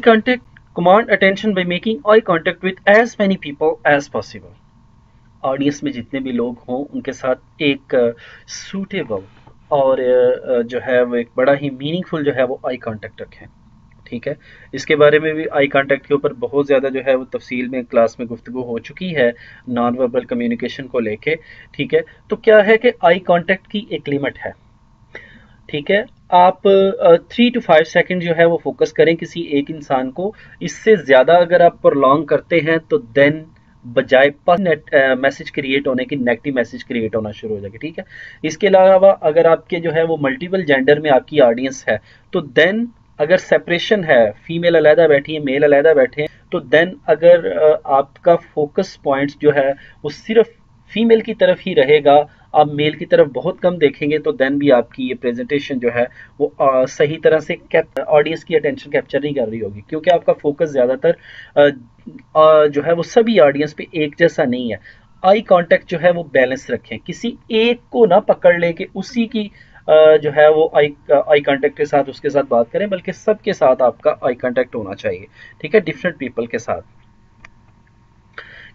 contact, command attention by making eye contact with as many people as possible. Audience में जितने भी लोग हों उनके साथ एक सूटेबल और जो है वो एक बड़ा ही मीनिंगफुल जो है वो आई कांटेक्ट रखें। ठीक है, इसके बारे में भी आई कांटेक्ट के ऊपर बहुत ज़्यादा जो है वो तफसील में क्लास में गुफ्तगू हो चुकी है नॉन वर्बल कम्युनिकेशन को लेके। ठीक है, तो क्या है कि आई कांटेक्ट की एक लिमिट है। ठीक है, आप 3 to 5 सेकंड जो है वो फोकस करें किसी एक इंसान को। इससे ज़्यादा अगर आप प्रोलॉन्ग करते हैं तो देन बजाय मैसेज क्रिएट होने की नेगेटिव मैसेज क्रिएट होना शुरू हो जाएगा। ठीक है, इसके अलावा अगर आपके जो है वो मल्टीपल जेंडर में आपकी ऑडियंस है तो देन अगर सेपरेशन है, फीमेल अलहदा बैठी है, मेल अलहदा बैठे हैं, तो देन अगर आपका फोकस पॉइंट्स जो है वो सिर्फ फीमेल की तरफ ही रहेगा, आप मेल की तरफ बहुत कम देखेंगे, तो देन भी आपकी ये प्रेजेंटेशन जो है वो सही तरह से ऑडियंस की अटेंशन कैप्चर नहीं कर रही होगी, क्योंकि आपका फोकस ज़्यादातर जो है वो सभी ऑडियंस पे एक जैसा नहीं है। आई कांटेक्ट जो है वो बैलेंस रखें, किसी एक को ना पकड़ लें कि उसी की जो है वो आई कांटेक्ट के साथ उसके साथ बात करें, बल्कि सबके साथ आपका आई कांटेक्ट होना चाहिए। ठीक है, डिफरेंट पीपल के साथ।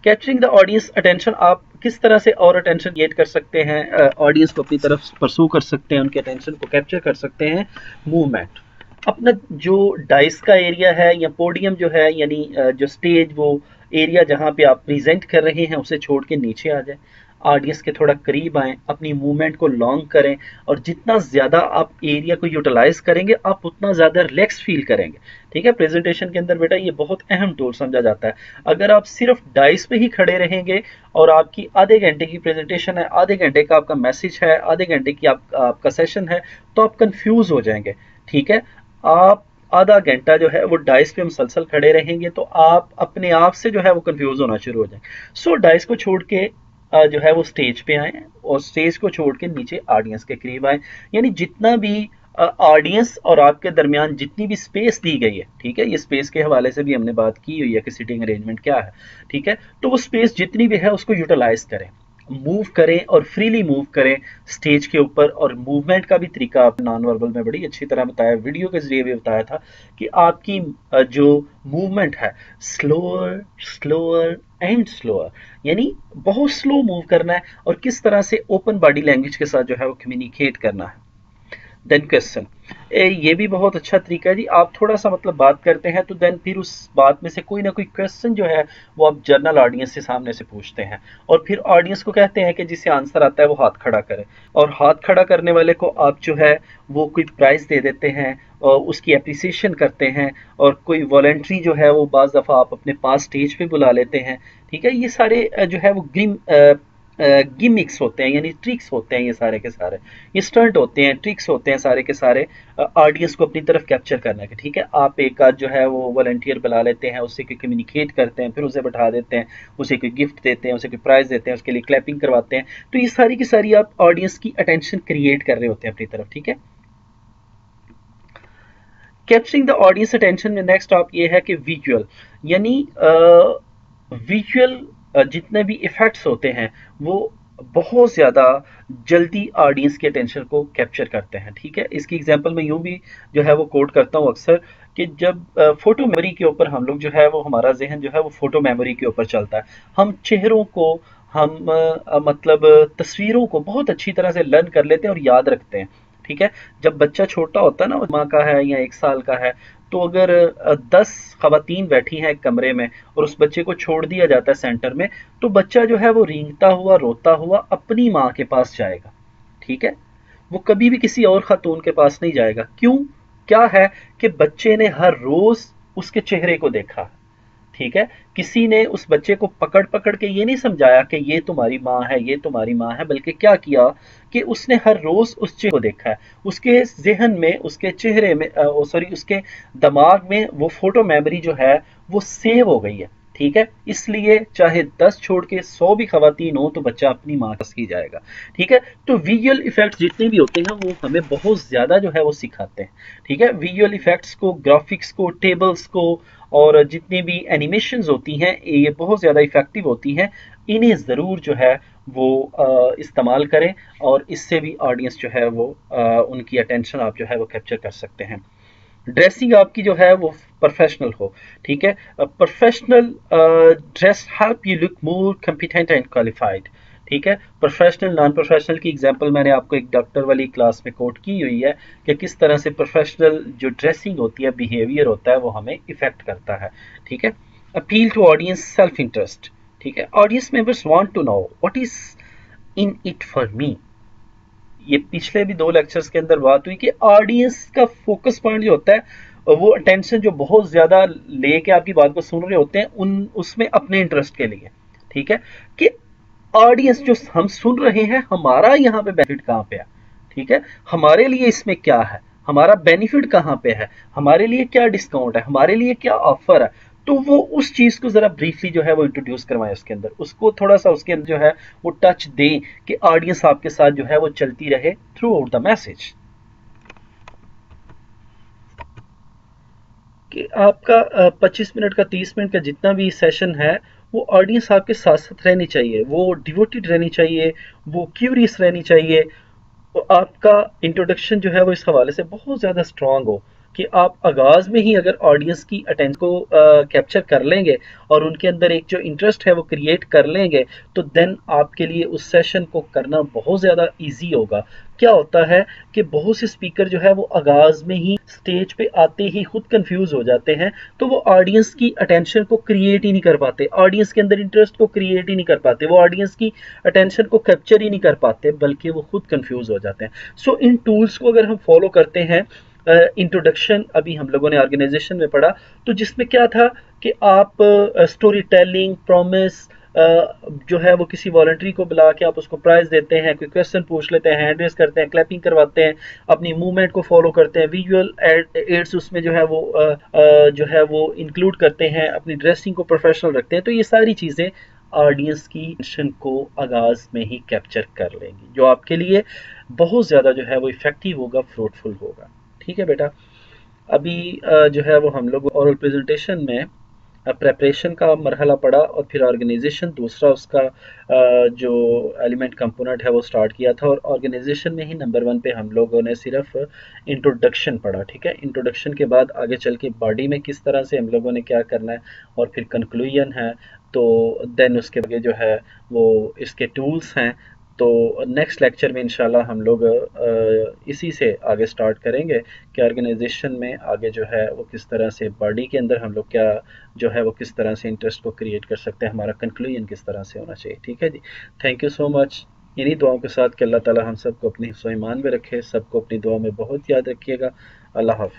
कैप्चरिंग द ऑडियंस अटेंशन, आप किस तरह से और अटेंशन क्रिएट कर सकते हैं, ऑडियंस को अपनी तरफ परसू कर सकते हैं, उनके अटेंशन को कैप्चर कर सकते हैं। मूवमेंट, अपना जो डाइस का एरिया है या पोडियम जो है, यानी जो स्टेज वो एरिया जहाँ पे आप प्रेजेंट कर रहे हैं उसे छोड़ के नीचे आ जाए, ऑडियंस के थोड़ा करीब आएँ, अपनी मूवमेंट को लॉन्ग करें, और जितना ज़्यादा आप एरिया को यूटिलाइज करेंगे आप उतना ज़्यादा रिलैक्स फील करेंगे। ठीक है, प्रेजेंटेशन के अंदर बेटा ये बहुत अहम टूल समझा जाता है। अगर आप सिर्फ डाइस पे ही खड़े रहेंगे और आपकी आधे घंटे की प्रेजेंटेशन है, आधे घंटे का आपका मैसेज है, आधे घंटे की आपका सेशन है, तो आप कंफ्यूज हो जाएंगे। ठीक है, आप आधा घंटा जो है वो डाइस पे मुसलसल खड़े रहेंगे तो आप अपने आप से जो है वो कंफ्यूज होना शुरू हो जाएंगे। सो डाइस को छोड़ के जो है वो स्टेज पे आए और स्टेज को छोड़ के नीचे ऑडियंस के करीब आए, यानी जितना भी ऑडियंस और आपके दरमियान जितनी भी स्पेस दी गई है। ठीक है, ये स्पेस के हवाले से भी हमने बात की हुई है कि सिटिंग अरेंजमेंट क्या है। ठीक है, तो वो स्पेस जितनी भी है उसको यूटिलाइज करें, मूव करें और फ्रीली मूव करें स्टेज के ऊपर। और मूवमेंट का भी तरीका आप नॉन वर्बल में बड़ी अच्छी तरह बताया, वीडियो के जरिए भी बताया था कि आपकी जो मूवमेंट है स्लोअर स्लोअर एंड स्लोअर, यानी बहुत स्लो मूव करना है और किस तरह से ओपन बॉडी लैंग्वेज के साथ जो है वो कम्युनिकेट करना है। देन क्वेश्चन, ये भी बहुत अच्छा तरीका है जी। आप थोड़ा सा मतलब बात करते हैं तो देन फिर उस बात में से कोई ना कोई क्वेश्चन जो है वो आप जनरल ऑडियंस के सामने से पूछते हैं, और फिर ऑडियंस को कहते हैं कि जिसे आंसर आता है वो हाथ खड़ा करे, और हाथ खड़ा करने वाले को आप जो है वो कोई प्राइज़ दे देते हैं और उसकी अप्रिसिएशन करते हैं, और कोई वॉलंटरी जो है वो बाज़ दफ़ा आप अपने पास स्टेज पे बुला लेते हैं। ठीक है, ये सारे जो है वो गिमिक्स होते हैं, यानी ट्रिक्स होते हैं, ये सारे के सारे ये स्टंट होते हैं, ट्रिक्स होते हैं सारे के सारे ऑडियंस को अपनी तरफ कैप्चर करने के। ठीक है, आप एक आध जो है वो वॉलंटियर बुला लेते हैं, उससे कोई कम्युनिकेट करते हैं, फिर उसे बैठा देते हैं, उसे कोई गिफ्ट देते हैं, उसे कोई प्राइज़ देते हैं, उसके लिए क्लैपिंग करवाते हैं। तो ये सारी की सारी आप ऑडियंस की अटेंशन क्रिएट कर रहे होते हैं अपनी तरफ। ठीक है, कैप्चरिंग द ऑडियंस अटेंशन में नेक्स्ट आप ये है कि विजुअल, यानी विजुअल जितने भी इफ़ेक्ट्स होते हैं वो बहुत ज़्यादा जल्दी ऑडियंस के अटेंशन को कैप्चर करते हैं। ठीक है, इसकी एग्जांपल मैं यूँ भी जो है वो कोट करता हूँ अक्सर कि जब फ़ोटो मेमोरी के ऊपर हम लोग जो है वो हमारा जहन जो है वो फ़ोटो मेमोरी के ऊपर चलता है। हम चेहरों को हम मतलब तस्वीरों को बहुत अच्छी तरह से लर्न कर लेते हैं और याद रखते हैं। ठीक है, जब बच्चा छोटा होता है ना, माह का है या 1 साल का है, तो अगर 10 ख़वातीन बैठी हैं एक कमरे में और उस बच्चे को छोड़ दिया जाता है सेंटर में, तो बच्चा जो है वो रेंगता हुआ रोता हुआ अपनी माँ के पास जाएगा। ठीक है, वो कभी भी किसी और खातून के पास नहीं जाएगा। क्यों? क्या है कि बच्चे ने हर रोज़ उसके चेहरे को देखा। ठीक है, किसी ने उस बच्चे को पकड़ पकड़ के ये नहीं समझाया कि ये तुम्हारी माँ है, ये तुम्हारी माँ है, बल्कि क्या किया कि उसने हर रोज उस चेहरे को देखा है, उसके जहन में, उसके चेहरे में सॉरी उसके दिमाग में वो फोटो मेमोरी जो है वो सेव हो गई है। ठीक है, इसलिए चाहे 10 छोड़ के 100 भी खवातीन हो तो बच्चा अपनी माँ का ही जाएगा। ठीक है, तो विजुअल इफेक्ट्स जितने भी होते हैं वो हमें बहुत ज्यादा जो है वो सिखाते हैं। ठीक है, विजुअल इफेक्ट्स को, ग्राफिक्स को, टेबल्स को, और जितनी भी एनिमेशंस होती हैं ये बहुत ज़्यादा इफ़ेक्टिव होती हैं, इन्हें ज़रूर जो है वो इस्तेमाल करें, और इससे भी ऑडियंस जो है वो उनकी अटेंशन आप जो है वो कैप्चर कर सकते हैं। ड्रेसिंग आपकी जो है वो प्रोफेशनल हो, ठीक है। Professional dress help you look more competent and qualified, ठीक है। प्रोफेशनल नॉन प्रोफेशनल की एग्जांपल मैंने आपको एक डॉक्टर वाली क्लास में कोट की हुई है कि किस तरह से प्रोफेशनल जो ड्रेसिंग होती है, बिहेवियर होता है, वो हमें इफेक्ट करता है, ठीक है। Appeal to audience, self interest, ठीक है। Audience members want to know what is in it for me. ये पिछले भी 2 लेक्चर्स के अंदर बात हुई कि ऑडियंस का फोकस पॉइंट जो होता है वो अटेंशन जो बहुत ज्यादा लेके आपकी बात को सुन रहे होते हैं उन उसमें अपने इंटरेस्ट के लिए, ठीक है, कि ऑडियंस जो हम सुन रहे हैं हमारा यहाँ पे बेनिफिट कहाँ पे है, ठीक है, हमारे लिए इसमें क्या है, हमारा बेनिफिट कहाँ पे है, हमारे लिए क्या डिस्काउंट है, हमारे लिए क्या ऑफर है। तो वो उस चीज को जरा ब्रीफली जो है वो इंट्रोड्यूस करवाएं उसके अंदर, उसको थोड़ा सा उसके अंदर जो है वो टच दें कि ऑडियंस आपके साथ जो है वो चलती रहे थ्रू आउट द मैसेज। कि आपका 25 मिनट का 30 मिनट का जितना भी सेशन है वो ऑडियंस आपके साथ साथ रहनी चाहिए, वो डिवोटेड रहनी चाहिए, वो क्यूरियस रहनी चाहिए। तो आपका इंट्रोडक्शन जो है वो इस हवाले से बहुत ज़्यादा स्ट्रांग हो कि आप आगाज़ में ही अगर ऑडियंस की अटेंशन को कैप्चर कर लेंगे और उनके अंदर एक जो इंटरेस्ट है वो क्रिएट कर लेंगे, तो देन आपके लिए उस सेशन को करना बहुत ज़्यादा इजी होगा। क्या होता है कि बहुत से स्पीकर जो है वो आगाज़ में ही स्टेज पे आते ही खुद कंफ्यूज हो जाते हैं, तो वो ऑडियंस की अटेंशन को क्रिएट ही नहीं कर पाते, ऑडियंस के अंदर इंटरेस्ट को क्रिएट ही नहीं कर पाते, वो ऑडियंस की अटेंशन को कैप्चर ही नहीं कर पाते, बल्कि वो खुद कंफ्यूज हो जाते हैं। सो इन टूल्स को अगर हम फॉलो करते हैं, इंट्रोडक्शन अभी हम लोगों ने ऑर्गेनाइजेशन में पढ़ा, तो जिसमें क्या था कि आप स्टोरी टेलिंग, प्रॉमिस, जो है वो किसी वॉलंटरी को बुला के आप उसको प्राइज देते हैं, कोई क्वेश्चन पूछ लेते हैं, हैंड रेस करते हैं, क्लैपिंग करवाते हैं, अपनी मूवमेंट को फॉलो करते हैं, विजुअल एड्स उसमें जो है वो इंक्लूड करते हैं, अपनी ड्रेसिंग को प्रोफेशनल रखते हैं। तो ये सारी चीज़ें ऑडियंस की अटेंशन को आगाज में ही कैप्चर कर लेंगी, जो आपके लिए बहुत ज़्यादा जो है वो इफेक्टिव होगा, फ्रूटफुल होगा, ठीक है बेटा। अभी जो है वो हम लोग ओरल प्रेजेंटेशन में प्रेपरेशन का मरहला पड़ा और फिर ऑर्गेनाइजेशन दूसरा उसका जो एलिमेंट कंपोनेंट है वो स्टार्ट किया था, और ऑर्गेनाइजेशन में ही नंबर 1 पे हम लोगों ने सिर्फ इंट्रोडक्शन पढ़ा, ठीक है। इंट्रोडक्शन के बाद आगे चल के बॉडी में किस तरह से हम लोगों ने क्या करना है और फिर कंक्लूजन है, तो देन उसके आगे जो है वो इसके टूल्स हैं। तो नेक्स्ट लेक्चर में इंशाल्लाह हम लोग इसी से आगे स्टार्ट करेंगे कि ऑर्गेनाइजेशन में आगे जो है वो किस तरह से बॉडी के अंदर हम लोग क्या जो है वो किस तरह से इंटरेस्ट को क्रिएट कर सकते हैं, हमारा कंक्लूजन किस तरह से होना चाहिए, ठीक है जी। Thank you so much. इन्हीं दुआओं के साथ कि अल्लाह ताला हम सबको अपनी हिफ्ज़-ओ-ईमान में रखे, सबको अपनी दुआ में बहुत याद रखिएगा। अल्लाह हाफ़िज़।